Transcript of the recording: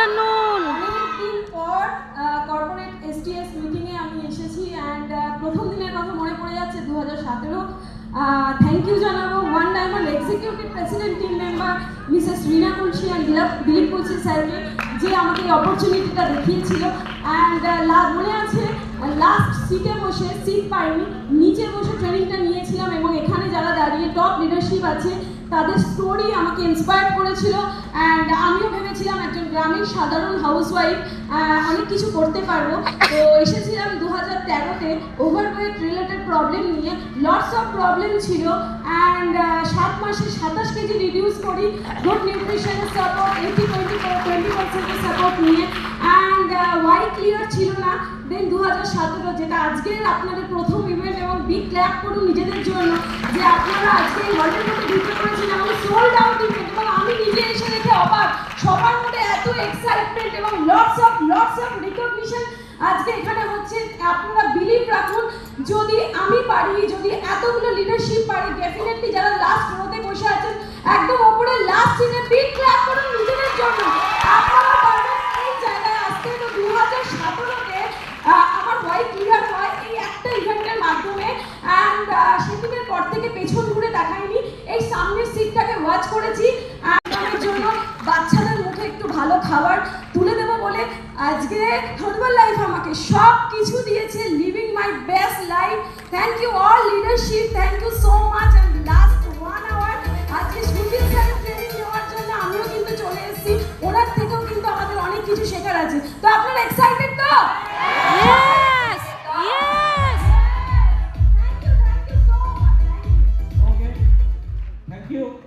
Afternoon. অনেকদিন পর corporate STS মিটিংয়ে আমি এসেছি অ্যান্ড প্রথম দিনের কথা মনে পড়ে যাচ্ছে 2017। থ্যাংক ইউ জানাবো one diamond executive president team member Mrs Rina Kulsi and Dilip Kulsi স্যারকে, যে আমাকে এই অপরচুনিটিটা দেখিয়েছিল। অ্যান্ড মনে আছে লাস্ট সিটে বসে, সিট পাইনি, নিচে বসে ট্রেনিংটা নিয়েছিলাম এবং এখানে যারা দাঁড়িয়ে টপ লিডারশিপ আছে তাদের স্টোরি আমাকে ইন্সপায়ার করেছিল। অ্যান্ড আমিও ভেবেছিলাম একজন গ্রামীণ সাধারণ হাউসওয়াইফ অনেক কিছু করতে পারবো। তো এসেছিলাম 2013-তে ওভারওয়েট রিলেটেড প্রবলেম নিয়ে, লটস অফ প্রবলেম ছিল। অ্যান্ড 7 মাসে 27 কেজি রিডিউস করি গুড নিউট্রিশনের সাপোর্ট, 20% সাপোর্ট নিয়ে। অ্যান্ড ওয়াই ক্লিয়ার ছিল না। দেন 2017, যেটা আজকের আপনাদের প্রথম ইভেন্ট, এবং বিগ ক্ল্যাপ করুন নিজেদের জন্য যে আপনারা আজকে এই ওয়ার্ল্ডের মধ্যে ঢুকে পড়েছেন। আমাদের সোল্ড আউট ইভেন্ট, এবং আমি নিজে এসে দেখে অবাক, সবার মধ্যে এত এক্সাইটমেন্ট এবং লটস অফ রিকগনিশন আজকে এখানে হচ্ছে। আপনারা বিলিভ রাখুন, যদি আমি পারি, যদি এতগুলো লিডারশিপ পারি, ডেফিনেটলি যারা লাস্ট রোতে বসে আছেন একদম ওপরে লাস্ট সিটে, বিগ ক্ল্যাপ করুন নিজেদের জন্য। আপনারা পারবেন এই জায়গায় আসতে। তো 2017-তে আমার ওয়াই ক্লিয়ার হয় এই একটা ইভেন্টের মাধ্যমে। অ্যান্ড সেদিনের পর থেকে পেছন ঘুরে দেখাইনি, এই সামনের সিটটাকে ওয়াচ করেছি। আমার জন্য বাচ্চাদের মুখে একটু ভালো খাবার তুলে দেবো বলে আজকে হার্বাল লাইফ আমাকে সব কিছু দিয়েছে, living my best life. Thank you all leadership, thank you so much. And last 1 hour আজকে সুধীর স্যারের ট্রেনিং নেওয়ার জন্য আমিও কিন্তু চলে এসেছি। ওনার থেকেও কিন্তু আমাদের অনেক কিছু শেখার আছে। তো আপনারা এক্সাইটেড তো?